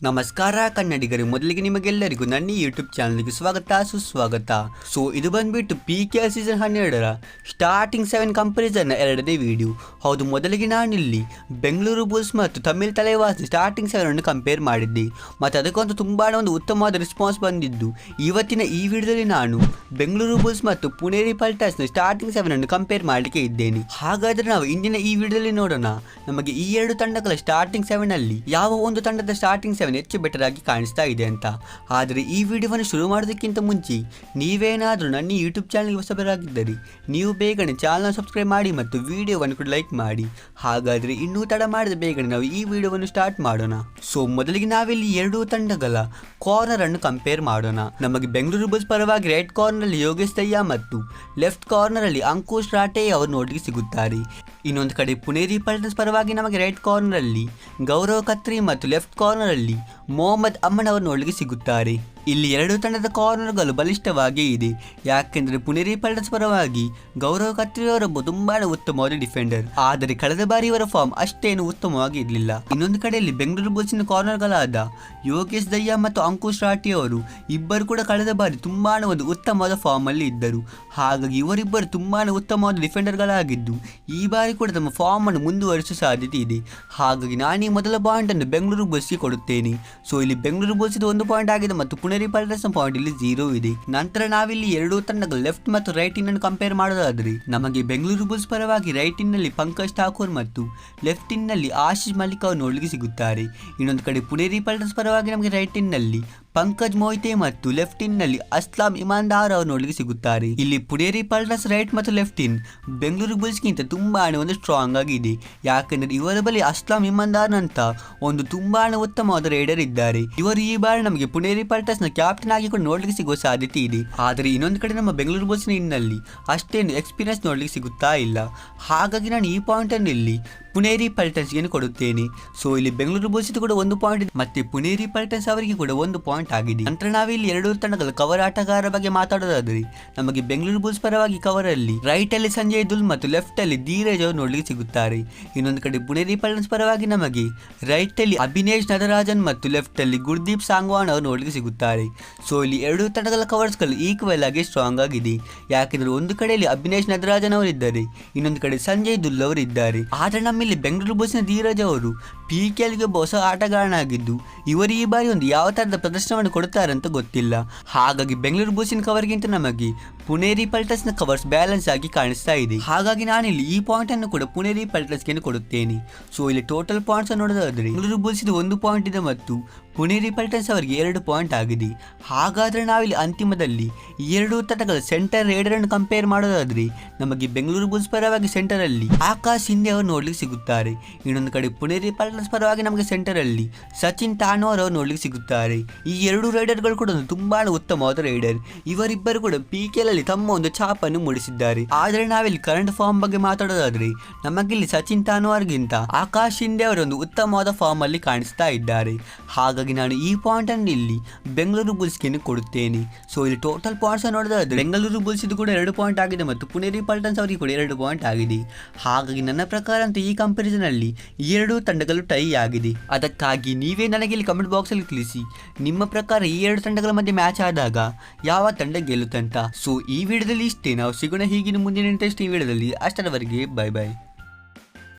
ನಮಸ್ಕಾರ ಕನ್ನಡಿಗರು, ಮೊದಲಿಗೆ ನಿಮಗೆಲ್ಲರಿಗೂ ನನ್ನ ಯೂಟ್ಯೂಬ್ ಚಾನಲ್ಗೆ ಸ್ವಾಗತ ಸುಸ್ವಾಗತ. ಸೊ ಇದು ಬಂದ್ಬಿಟ್ಟು PKL ಸೀಸನ್ 12ರ ಸ್ಟಾರ್ಟಿಂಗ್ 7 ಕಂಪ್ಯಾರಿಸನ್ನ ಎರಡನೇ ವಿಡಿಯೋ. ಹೌದು, ಮೊದಲಿಗೆ ನಾನಿಲ್ಲಿ ಬೆಂಗಳೂರು ಬುಲ್ಸ್ ಮತ್ತು ತಮಿಳ್ ತಲೆವಾಸ್ ಸ್ಟಾರ್ಟಿಂಗ್ 7 ಅನ್ನು ಕಂಪೇರ್ ಮಾಡಿದ್ದೆ ಮತ್ತು ಅದಕ್ಕಂತೂ ತುಂಬಾ ಒಂದು ಉತ್ತಮವಾದ ರೆಸ್ಪಾನ್ಸ್ ಬಂದಿದ್ದು. ಇವತ್ತಿನ ಈ ವಿಡಿಯೋದಲ್ಲಿ ನಾನು ಬೆಂಗಳೂರು ಬುಲ್ಸ್ ಮತ್ತು ಪುಣೇರಿ ಪಲ್ಟರ್ಸ್ನ ಸ್ಟಾರ್ಟಿಂಗ್ 7 ಅನ್ನು ಕಂಪೇರ್ ಮಾಡಲಿಕ್ಕೆ ಇದ್ದೇನೆ. ಹಾಗಾದರೆ ನಾವು ಇಂದಿನ ಈ ವಿಡಿಯೋದಲ್ಲಿ ನೋಡೋಣ ನಮಗೆ ಈ ಎರಡು ತಂಡಗಳ ಸ್ಟಾರ್ಟಿಂಗ್ 7 ಅಲ್ಲಿ ಯಾವ ಒಂದು ತಂಡದ ಸ್ಟಾರ್ಟಿಂಗ್ 7 ಹೆಚ್ಚು ಬೆಟರ್ ಆಗಿ ಕಾಣಿಸ್ತಾ ಇದೆ ಅಂತ. ಆದರೆ ಈ ವಿಡಿಯೋವನ್ನು ಶುರು ಮಾಡೋದಕ್ಕಿಂತ ಮುಂಚೆ ನೀವೇನಾದರೂ ನನ್ನ ಯೂಟ್ಯೂಬ್ ಚಾನಲ್ಗೆ ಹೊಸಬರಾಗಿದ್ದರೆ ನೀವು ಬೇಗನೆ ಚಾನಲ್ ಸಬ್ಸ್ಕ್ರೈಬ್ ಮಾಡಿ ಮತ್ತು ವಿಡಿಯೋವನ್ನು ಕೂಡ ಲೈಕ್ ಮಾಡಿ. ಹಾಗಾದರೆ ಇನ್ನೂ ತಡ ಮಾಡಿದ ಬೇಗನೆ ನಾವು ಈ ವಿಡಿಯೋವನ್ನು ಸ್ಟಾರ್ಟ್ ಮಾಡೋಣ. ಸೊ ಮೊದಲಿಗೆ ನಾವಿಲ್ಲಿ ಎರಡೂ ತಂಡಗಳ ಕಾರ್ನರ್ ಅನ್ನು ಕಂಪೇರ್ ಮಾಡೋಣ. ನಮಗೆ ಬೆಂಗಳೂರು ಬುಲ್ಸ್ ಪರವಾಗಿ ರೈಟ್ ಕಾರ್ನರ್ ಅಲ್ಲಿ ಯೋಗೇಶ್ ದಯ್ಯ ಮತ್ತು ಲೆಫ್ಟ್ ಕಾರ್ನರ್ ಅಲ್ಲಿ ಅಂಕುಶ್ ರಾಠೆ ಅವರು ನೋಡ್ಲಿಕ್ಕೆ ಸಿಗುತ್ತಾರೆ. ಇನ್ನೊಂದು ಕಡೆ ಪುಣೇರಿ ಪಲ್ಟರ್ಸ್ ಪರವಾಗಿ ನಮಗೆ ರೈಟ್ ಕಾರ್ನರ್ ಅಲ್ಲಿ ಗೌರವ್ ಖತ್ರಿ ಮತ್ತು ಲೆಫ್ಟ್ ಕಾರ್ನರ್ ಅಲ್ಲಿ ಮೊಹಮ್ಮದ್ ಅಮನ್ ಅವರು ನೋಡಲಿಕ್ಕೆ ಸಿಗುತ್ತಾರೆ. ಇಲ್ಲಿ ಎರಡು ತಂಡದ ಕಾರ್ನರ್ಗಳು ಬಲಿಷ್ಠವಾಗಿ ಇದೆ. ಯಾಕೆಂದರೆ ಪುಣೇರಿ ಪಲ್ಟರ್ಸ್ ಪರವಾಗಿ ಗೌರವ್ ಖತ್ರಿ ಅವರೊಬ್ಬ ತುಂಬಾ ಉತ್ತಮವಾದ ಡಿಫೆಂಡರ್, ಆದರೆ ಕಳೆದ ಬಾರಿ ಇವರ ಫಾರ್ಮ್ ಅಷ್ಟೇನು ಉತ್ತಮವಾಗಿ ಇರಲಿಲ್ಲ. ಇನ್ನೊಂದು ಕಡೆಯಲ್ಲಿ ಬೆಂಗಳೂರು ಬುಲ್ಸಿನ ಕಾರ್ನರ್ಗಳಾದ ಯೋಗೇಶ್ ದಯ್ಯ ಮತ್ತು ಅಂಕುಶ್ ರಾಠೆ ಅವರು ಇಬ್ಬರು ಕೂಡ ಕಳೆದ ಬಾರಿ ತುಂಬಾ ಒಂದು ಉತ್ತಮವಾದ ಫಾರ್ಮ್ ಅಲ್ಲಿ ಇದ್ದರು. ಹಾಗಾಗಿ ಇವರಿಬ್ಬರು ತುಂಬಾ ಉತ್ತಮವಾದ ಡಿಫೆಂಡರ್ಗಳಾಗಿದ್ದು ಈ ಬಾರಿ ಕೂಡ ತಮ್ಮ ಫಾರ್ಮ್ ಅನ್ನು ಮುಂದುವರಿಸುವ ಸಾಧ್ಯತೆ ಇದೆ. ಹಾಗಾಗಿ ನಾನು ಈ ಮೊದಲ ಪಾಯಿಂಟ್ ಅನ್ನು ಬೆಂಗಳೂರು ಬುಲ್ಸ್ಗೆ ಕೊಡುತ್ತೇನೆ. ಸೊ ಇಲ್ಲಿ ಬೆಂಗಳೂರು ಬುಲ್ಸ್ 1 ಪಾಯಿಂಟ್ ಆಗಿದೆ ಮತ್ತು ಪುಣೇರಿ ಪಲ್ಟರ್ಸ್ ಪಾಯಿಂಟ್ ಇಲ್ಲಿ 0 ಇದೆ. ನಂತರ ನಾವಿಲ್ಲಿ ಎರಡೂ ತಂಡಗಳು ಲೆಫ್ಟ್ ಮತ್ತು ರೈಟ್ ಇನ್ ಅನ್ನು ಕಂಪೇರ್ ಮಾಡೋದಾದ್ರೆ ನಮಗೆ ಬೆಂಗಳೂರು ಬುಲ್ಸ್ ಪರವಾಗಿ ರೈಟ್ ಇನ್ ನಲ್ಲಿ ಪಂಕಜ್ ಠಾಕೂರ್ ಮತ್ತು ಲೆಫ್ಟ್ ಇನ್ ನಲ್ಲಿ ಆಶೀಶ್ ಮಲ್ಲಿಕ್ ಅವರು ನೋಡಲಿಕ್ಕೆ ಸಿಗುತ್ತಾರೆ. ಇನ್ನೊಂದು ಕಡೆ ಪುಣೇರಿ ಪಲ್ಟರ್ಸ್ ಪರವಾಗಿ ನಮಗೆ ರೈಟ್ ಇನ್ ನಲ್ಲಿ ಪಂಕಜ್ ಮೊಯ್ತೆ ಮತ್ತು ಲೆಫ್ಟ್ ಇನ್ ನಲ್ಲಿ ಅಸ್ಲಾಂ ಇಮಾನ್ದಾರ್ ಅವರು ನೋಡಲಿಕ್ಕೆ ಸಿಗುತ್ತಾರೆ. ಇಲ್ಲಿ ಪುಣೇರಿ ಪಲ್ಟರ್ಸ್ ರೈಟ್ ಮತ್ತು ಲೆಫ್ಟ್ ಇನ್ ಬೆಂಗಳೂರು ಬುಲ್ಸ್ಗಿಂತ ತುಂಬಾ ಒಂದು ಸ್ಟ್ರಾಂಗ್ ಆಗಿದೆ. ಯಾಕೆಂದರೆ ಇವರ ಬಳಿ ಅಸ್ಲಾಂ ಇಮಾನ್ದಾರ್ ಅಂತ ಒಂದು ತುಂಬಾ ಉತ್ತಮವಾದ ರೈಡರ್ ಇದ್ದಾರೆ. ಇವರು ಈ ಬಾರಿ ನಮಗೆ ಪುಣೇರಿ ಪಲ್ಟರ್ಸ್ ನ ಕ್ಯಾಪ್ಟನ್ ಆಗಿ ಕೂಡ ನೋಡ್ಲಿಕ್ಕೆ ಸಿಗುವ ಸಾಧ್ಯತೆ ಇದೆ. ಆದರೆ ಇನ್ನೊಂದು ಕಡೆ ನಮ್ಮ ಬೆಂಗಳೂರು ಬುಲ್ಸ್ನ ಇನ್ನಲ್ಲಿ ಅಷ್ಟೇನು ಎಕ್ಸ್ಪೀರಿಯನ್ಸ್ ನೋಡ್ಲಿಕ್ಕೆ ಸಿಗುತ್ತಾ ಇಲ್ಲ. ಹಾಗಾಗಿ ನಾನು ಈ ಪಾಯಿಂಟ್ ಅನ್ನು ಇಲ್ಲಿ ಪುಣೇರಿ ಪಲ್ಟರ್ಸ್ಗೆ ಕೊಡುತ್ತೇನೆ. ಸೊ ಇಲ್ಲಿ ಬೆಂಗಳೂರು ಬುಲ್ಸ್ ಕೂಡ 1 ಪಾಯಿಂಟ್ ಮತ್ತೆ ಪುಣೇರಿ ಪಲ್ಟರ್ಸ್ ಅವರಿಗೆ ಕೂಡ 1 ಪಾಯಿಂಟ್ ಆಗಿದೆ. ನಂತರ ನಾವಿಲ್ಲಿ ಎರಡೂ ತಂಡಗಳ ಕವರ್ ಆಟಗಾರರ ಬಗ್ಗೆ ಮಾತಾಡೋದಾದ್ರೆ ನಮಗೆ ಬೆಂಗಳೂರು ಬುಲ್ಸ್ ಪರವಾಗಿ ಕವರ್ ಅಲ್ಲಿ ರೈಟ್ ಅಲ್ಲಿ ಸಂಜಯ್ ದುಲ್ ಮತ್ತು ಲೆಫ್ಟ್ ಅಲ್ಲಿ ಧೀರಜ್ ಅವರು ನೋಡ್ಲಿಕ್ಕೆ ಸಿಗುತ್ತಾರೆ. ಇನ್ನೊಂದು ಕಡೆ ಪುಣೇರಿ ಪಲ್ಟರ್ಸ್ ಪರವಾಗಿ ನಮಗೆ ರೈಟ್ ಅಲ್ಲಿ ಅಭಿನೇಶ್ ನಟರಾಜನ್ ಮತ್ತು ಲೆಫ್ಟ್ ಅಲ್ಲಿ ಗುರ್ದೀಪ್ ಸಾಂಗ್ವಾನ್ ಅವರು ನೋಡ್ಲಿಕ್ಕೆ ಸಿಗುತ್ತಾರೆ. ಸೊ ಇಲ್ಲಿ ಎರಡೂ ತಂಡಗಳ ಕವರ್ಸ್ ಗಳು ಈಕ್ವಲ್ ಆಗಿ ಸ್ಟ್ರಾಂಗ್ ಆಗಿದೆ. ಯಾಕೆಂದ್ರೆ ಒಂದು ಕಡೆಯಲ್ಲಿ ಅಭಿನೇಶ್ ನಟರಾಜನ್ ಅವರು ಇದ್ದಾರೆ, ಇನ್ನೊಂದು ಕಡೆ ಸಂಜಯ್ ದುಲ್ ಅವರು ಇದ್ದಾರೆ. ಆದ್ರೆ ನಮ್ಮಲ್ಲಿ ಬೆಂಗಳೂರು ಬುಲ್ಸ್ನ ಧೀರಜ್ ಅವರು PKLಗೆ ಹೊಸ ಆಟಗಾರನಾಗಿದ್ದು ಇವರು ಈ ಬಾರಿ ಒಂದು ಯಾವ ತರದ ಪ್ರದರ್ಶನವನ್ನು ಕೊಡುತ್ತಾರೆ ಅಂತ ಗೊತ್ತಿಲ್ಲ. ಹಾಗಾಗಿ ಬೆಂಗಳೂರು ಬುಲ್ಸಿನ ಕವರ್ಗಿಂತ ನಮಗೆ ಪುಣೇರಿ ಪಲ್ಟರ್ಸ್ನ ಕವರ್ಸ್ ಬ್ಯಾಲೆನ್ಸ್ ಆಗಿ ಕಾಣಿಸ್ತಾ ಇದೆ. ಹಾಗಾಗಿ ನಾನಿಲ್ಲಿ ಈ ಪಾಯಿಂಟ್ ಅನ್ನು ಕೂಡ ಪುಣೇರಿ ಪಲ್ಟರ್ಸ್ಗೆ ಕೊಡುತ್ತೇನೆ. ಸೊ ಇಲ್ಲಿ ಟೋಟಲ್ ಪಾಯಿಂಟ್ಸ್ ನೋಡೋದಾದ್ರೆ ಬೆಂಗಳೂರು ಬುಲ್ಸ್ 1 ಪಾಯಿಂಟ್ ಇದೆ ಮತ್ತು ಪುಣೇರಿ ಪಲ್ಟರ್ಸ್ ಅವರಿಗೆ 2 ಪಾಯಿಂಟ್ ಆಗಿದೆ. ಹಾಗಾದ್ರೆ ನಾವಿಲ್ಲಿ ಅಂತಿಮದಲ್ಲಿ ಈ ಎರಡೂ ತಂಡಗಳ ಸೆಂಟರ್ ರೈಡರ್ ಅನ್ನು ಕಂಪೇರ್ ಮಾಡೋದಾದ್ರೆ ನಮಗೆ ಬೆಂಗಳೂರು ಬುಲ್ಸ್ ಪರವಾಗಿ ಸೆಂಟರ್ ಅಲ್ಲಿ ಆಕಾಶ್ ಹಿಂದೆ ಅವರು ನೋಡ್ಲಿಕ್ಕೆ ಸಿಗುತ್ತಾರೆ. ಇನ್ನೊಂದು ಕಡೆ ಪುಣೇರಿ ಪಲ್ಟರ್ಸ್ ಪರವಾಗಿ ನಮಗೆ ಸೆಂಟರ್ ಅಲ್ಲಿ ಸಚಿನ್ ತಾನೋರ್ ಅವರು ನೋಡ್ಲಿಕ್ಕೆ ಸಿಗುತ್ತಾರೆ. ಈ ಎರಡು ರೈಡರ್ಗಳು ಕೂಡ ತುಂಬಾ ಉತ್ತಮವಾದ ರೈಡರ್. ಇವರಿಬ್ಬರು ಕೂಡ PKL ಅಲ್ಲಿ ತಮ್ಮ ಒಂದು ಛಾಪನ್ನು ಮೂಡಿಸಿದ್ದಾರೆ. ಆದ್ರೆ ನಾವಿಲ್ಲಿ ಕರೆಂಟ್ ಫಾರ್ಮ್ ಬಗ್ಗೆ ಮಾತಾಡೋದಾದ್ರೆ ನಮಗಿಲ್ಲಿ ಸಚಿನ್ ತಾನೋರ್ಗಿಂತ ಆಕಾಶ್ ಹಿಂದೆ ಅವರೊಂದು ಉತ್ತಮವಾದ ಫಾರ್ಮ್ ಅಲ್ಲಿ ಕಾಣಿಸ್ತಾ ಇದ್ದಾರೆ. ಹಾಗಾಗಿ ನಾನು ಈ ಪಾಯಿಂಟ್ ಅನ್ನು ಇಲ್ಲಿ ಬೆಂಗಳೂರು ಬುಲ್ಸ್ಗೆ ಕೊಡುತ್ತೇನೆ. ಸೊ ಇಲ್ಲಿ ಟೋಟಲ್ ಪಾಯಿಂಟ್ಸ್ ನೋಡೋದಾದ್ರೆ ಬೆಂಗಳೂರು ಬುಲ್ಸ್ ಕೂಡ 2 ಪಾಯಿಂಟ್ ಆಗಿದೆ ಮತ್ತು ಪುಣೇರಿ ಪಲ್ಟರ್ಸ್ ಅವರಿಗೆ ಕೂಡ 2 ಪಾಯಿಂಟ್ ಆಗಿದೆ. ಹಾಗಾಗಿ ನನ್ನ ಪ್ರಕಾರ ಅಂತ ಈ ಕಂಪ್ಯಾರಿಸನ್ ಅಲ್ಲಿ ಈ ಎರಡೂ ತಂಡಗಳು ಟೈ ಆಗಿದೆ. ಅದಕ್ಕಾಗಿ ನೀವೇ ನನಗೆ ಇಲ್ಲಿ ಕಮೆಂಟ್ ಬಾಕ್ಸ್ ಅಲ್ಲಿ ತಿಳಿಸಿ ನಿಮ್ಮ ಪ್ರಕಾರ ಈ ಎರಡು ತಂಡಗಳ ಮಧ್ಯೆ ಮ್ಯಾಚ್ ಆದಾಗ ಯಾವ ತಂಡ ಗೆಲ್ಲುತ್ತಂತ. ಸೊ ಈ ವಿಡಿಯೋದಲ್ಲಿ ಇಷ್ಟೇ. ನಾವು ಸಿಗೋಣ ಹೀಗಿನ ಮುಂದಿನ ಇಂಟ್ರೆಸ್ಟಿಂಗ್ ವಿಡಿಯೋದಲ್ಲಿ. ಅಷ್ಟರವರೆಗೆ ಬೈ ಬೈ.